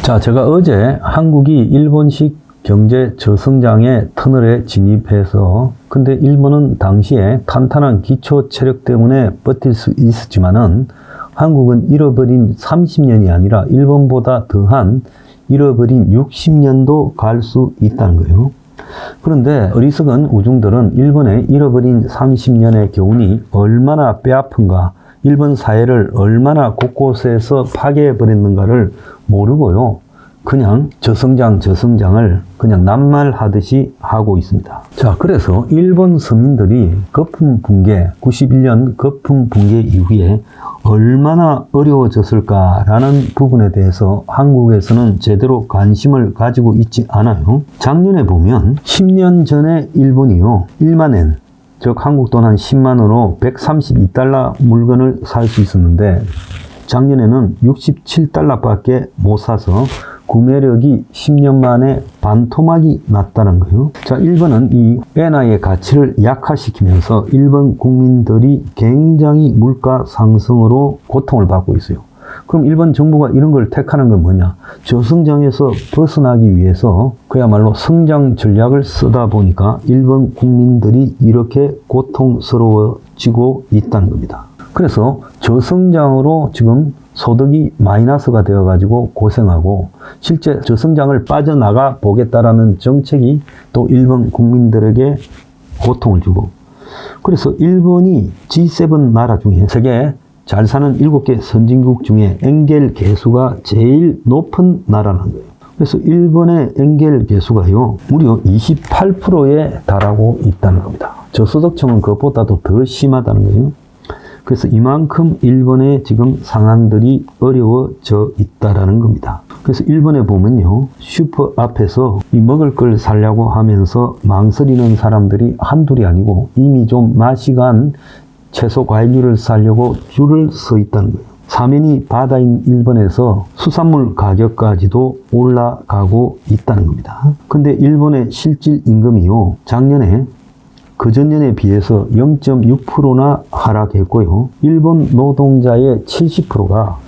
자, 제가 어제 한국이 일본식 경제 저성장의 터널에 진입해서 근데 일본은 당시에 탄탄한 기초 체력 때문에 버틸 수 있었지만은 한국은 잃어버린 30년이 아니라 일본보다 더한 잃어버린 60년도 갈 수 있다는 거예요. 그런데 어리석은 우중들은 일본의 잃어버린 30년의 교훈이 얼마나 뼈아픈가, 일본 사회를 얼마나 곳곳에서 파괴해버렸는가를 모르고요. 그냥 저성장을 그냥 낱말하듯이 하고 있습니다. 자, 그래서 일본 서민들이 거품 붕괴, 91년 거품 붕괴 이후에 얼마나 어려워졌을까라는 부분에 대해서 한국에서는 제대로 관심을 가지고 있지 않아요. 작년에 보면 10년 전에 일본이요, 1만 엔, 즉 한국 돈 한 10만 원으로 132달러 물건을 살 수 있었는데 작년에는 67달러밖에 못 사서 구매력이 10년 만에 반토막이 났다는 거예요. 자, 일본은 이 엔화의 가치를 약화시키면서 일본 국민들이 굉장히 물가 상승으로 고통을 받고 있어요. 그럼 일본 정부가 이런 걸 택하는 건 뭐냐? 저성장에서 벗어나기 위해서 그야말로 성장 전략을 쓰다 보니까 일본 국민들이 이렇게 고통스러워지고 있다는 겁니다. 그래서 저성장으로 지금 소득이 마이너스가 되어가지고 고생하고 실제 저성장을 빠져나가 보겠다라는 정책이 또 일본 국민들에게 고통을 주고, 그래서 일본이 G7 나라 중에 세계 잘 사는 7개 선진국 중에 엔겔 계수가 제일 높은 나라라는 거예요. 그래서 일본의 엔겔 계수가요, 무려 28%에 달하고 있다는 겁니다. 저소득층은 그것보다도 더 심하다는 거예요. 그래서 이만큼 일본의 지금 상황들이 어려워져 있다라는 겁니다. 그래서 일본에 보면요, 슈퍼 앞에서 이 먹을 걸 사려고 하면서 망설이는 사람들이 한둘이 아니고 이미 좀 맛이 간 채소 과일류를 사려고 줄을 서 있다는 거예요. 사면이 바다인 일본에서 수산물 가격까지도 올라가고 있다는 겁니다. 근데 일본의 실질 임금이요, 작년에 그전년에 비해서 0.6%나 하락했고요. 일본 노동자의 70%가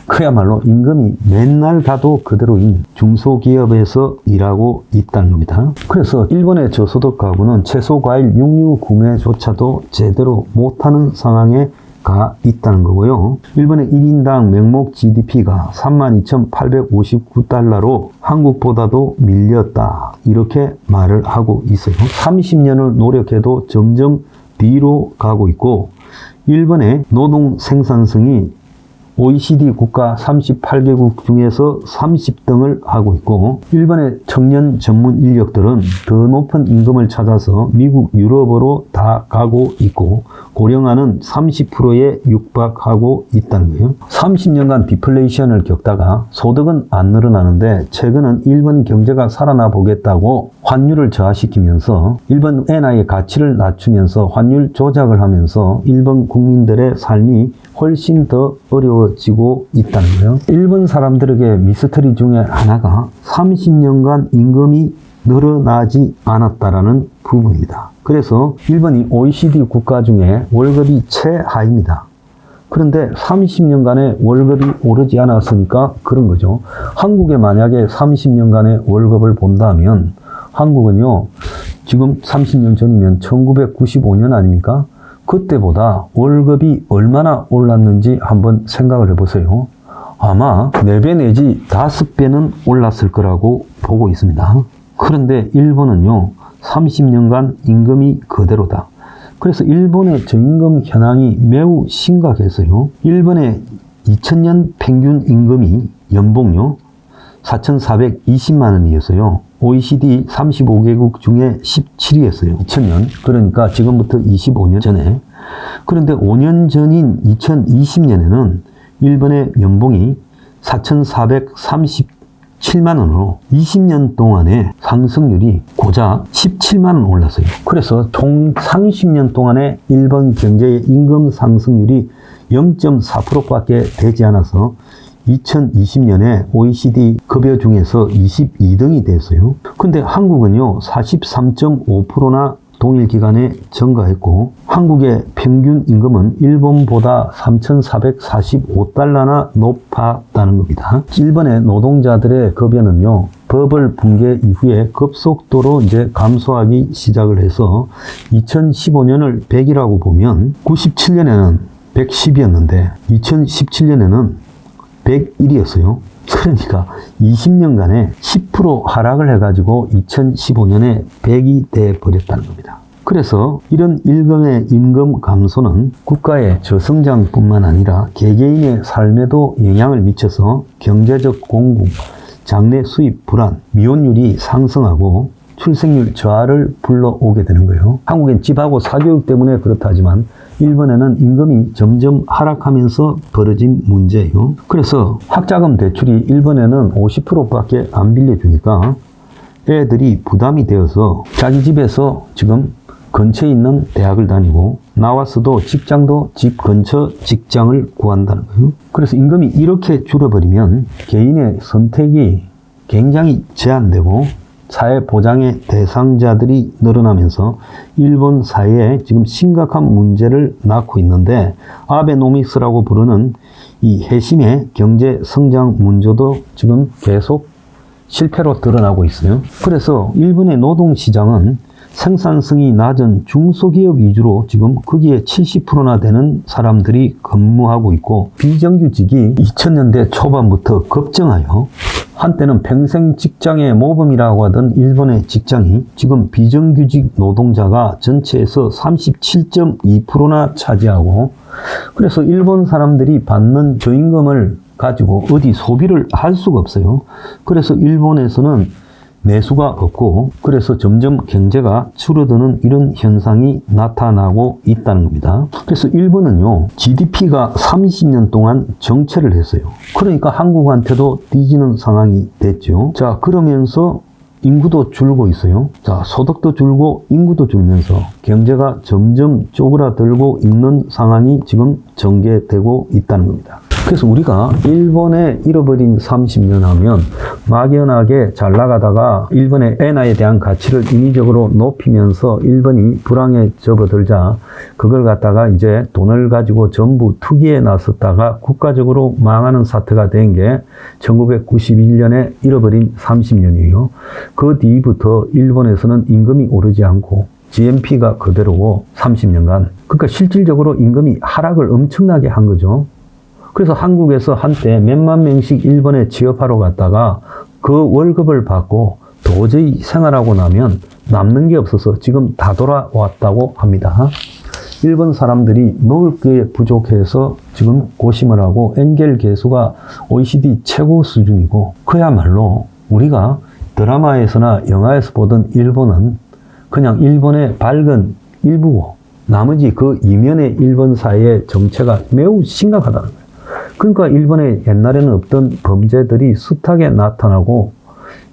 그야말로 임금이 맨날 가도 그대로인 중소기업에서 일하고 있다는 겁니다. 그래서 일본의 저소득 가구는 채소, 과일, 육류 구매조차도 제대로 못하는 상황에 가 있다는 거고요. 일본의 1인당 명목 GDP가 32,859달러로 한국보다도 밀렸다, 이렇게 말을 하고 있어요. 30년을 노력해도 점점 뒤로 가고 있고, 일본의 노동 생산성이 OECD 국가 38개국 중에서 30등을 하고 있고, 일본의 청년 전문 인력들은 더 높은 임금을 찾아서 미국, 유럽으로 다 가고 있고, 고령화는 30%에 육박하고 있다는 거예요. 30년간 디플레이션을 겪다가 소득은 안 늘어나는데 최근은 일본 경제가 살아나 보겠다고 환율을 저하시키면서 일본 엔화의 가치를 낮추면서 환율 조작을 하면서 일본 국민들의 삶이 훨씬 더 어려워지고 있다는 거예요. 일본 사람들에게 미스터리 중에 하나가 30년간 임금이 늘어나지 않았다라는 부분입니다. 그래서 일본이 OECD 국가 중에 월급이 최하입니다. 그런데 30년간의 월급이 오르지 않았으니까 그런 거죠. 한국에 만약에 30년간의 월급을 본다면 한국은요, 지금 30년 전이면 1995년 아닙니까? 그때보다 월급이 얼마나 올랐는지 한번 생각을 해보세요. 아마 4배 내지 5배는 올랐을 거라고 보고 있습니다. 그런데 일본은요, 30년간 임금이 그대로다. 그래서 일본의 저임금 현황이 매우 심각했어요. 일본의 2000년 평균 임금이 연봉요, 4,420만 원이었어요. OECD 35개국 중에 17위였어요. 2000년. 그러니까 지금부터 25년 전에. 그런데 5년 전인 2020년에는 일본의 연봉이 4,437만 원으로 20년 동안의 상승률이 고작 17만 원 올랐어요. 그래서 총 30년 동안의 일본 경제의 임금 상승률이 0.4%밖에 되지 않아서 2020년에 OECD 급여 중에서 22등이 됐어요. 근데 한국은요, 43.5%나 동일 기간에 증가했고 한국의 평균 임금은 일본보다 3,445달러나 높았다는 겁니다. 일본의 노동자들의 급여는요, 버블 붕괴 이후에 급속도로 이제 감소하기 시작을 해서 2015년을 100이라고 보면 97년에는 110이었는데 2017년에는 101이었어요. 그러니까 20년간에 10% 하락을 해가지고 2015년에 100이 돼 버렸다는 겁니다. 그래서 이런 일금의 임금 감소는 국가의 저성장뿐만 아니라 개개인의 삶에도 영향을 미쳐서 경제적 공급, 장래 수입 불안, 미혼율이 상승하고 출생률 저하를 불러오게 되는 거예요. 한국엔 집하고 사교육 때문에 그렇다지만 일본에는 임금이 점점 하락하면서 벌어진 문제예요. 그래서 학자금 대출이 일본에는 50%밖에 안 빌려주니까 애들이 부담이 되어서 자기 집에서 지금 근처에 있는 대학을 다니고 나왔어도 직장도 집 근처 직장을 구한다는 거예요. 그래서 임금이 이렇게 줄어버리면 개인의 선택이 굉장히 제한되고 사회 보장의 대상자들이 늘어나면서 일본 사회에 지금 심각한 문제를 낳고 있는데 아베노믹스라고 부르는 이 핵심의 경제 성장 문제도 지금 계속 실패로 드러나고 있어요. 그래서 일본의 노동시장은 생산성이 낮은 중소기업 위주로 지금 거기에 70%나 되는 사람들이 근무하고 있고 비정규직이 2000년대 초반부터 급증하여 한때는 평생 직장의 모범이라고 하던 일본의 직장이 지금 비정규직 노동자가 전체에서 37.2%나 차지하고 그래서 일본 사람들이 받는 저임금을 가지고 어디 소비를 할 수가 없어요. 그래서 일본에서는 내수가 없고 그래서 점점 경제가 줄어드는 이런 현상이 나타나고 있다는 겁니다. 그래서 일본은요 GDP가 30년 동안 정체를 했어요. 그러니까 한국한테도 뒤지는 상황이 됐죠. 자, 그러면서 인구도 줄고 있어요. 자, 소득도 줄고 인구도 줄면서 경제가 점점 쪼그라들고 있는 상황이 지금 전개되고 있다는 겁니다. 그래서 우리가 일본에 잃어버린 30년 하면 막연하게 잘 나가다가 일본의 엔화에 대한 가치를 인위적으로 높이면서 일본이 불황에 접어들자 그걸 갖다가 이제 돈을 가지고 전부 투기에 나섰다가 국가적으로 망하는 사태가 된 게 1991년에 잃어버린 30년이에요. 그 뒤부터 일본에서는 임금이 오르지 않고 GNP가 그대로고 30년간. 그러니까 실질적으로 임금이 하락을 엄청나게 한 거죠. 그래서 한국에서 한때 몇만 명씩 일본에 취업하러 갔다가 그 월급을 받고 도저히 생활하고 나면 남는 게 없어서 지금 다 돌아왔다고 합니다. 일본 사람들이 먹을 게 부족해서 지금 고심을 하고 엔겔 계수가 OECD 최고 수준이고 그야말로 우리가 드라마에서나 영화에서 보던 일본은 그냥 일본의 밝은 일부고 나머지 그 이면의 일본 사회의 정체가 매우 심각하다는 거예요. 그러니까 일본에 옛날에는 없던 범죄들이 숱하게 나타나고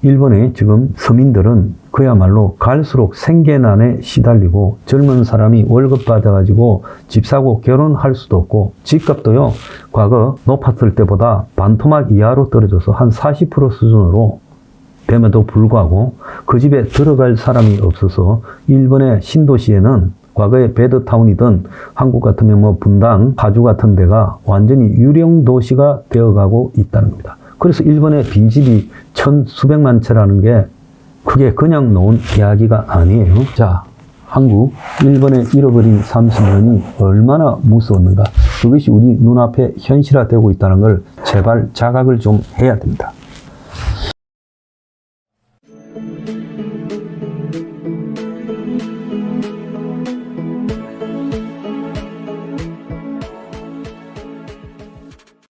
일본의 지금 서민들은 그야말로 갈수록 생계난에 시달리고 젊은 사람이 월급 받아가지고 집 사고 결혼할 수도 없고 집값도요 과거 높았을 때보다 반토막 이하로 떨어져서 한 40% 수준으로 됨에도 불구하고 그 집에 들어갈 사람이 없어서 일본의 신도시에는 과거에 배드타운이던 한국 같으면 뭐 분당, 파주 같은 데가 완전히 유령 도시가 되어가고 있다는 겁니다. 그래서 일본의 빈집이 수백만 채라는 게 그게 그냥 놓은 이야기가 아니에요. 자, 한국, 일본에 잃어버린 30년이 얼마나 무서웠는가. 그것이 우리 눈앞에 현실화되고 있다는 걸 제발 자각을 좀 해야 됩니다.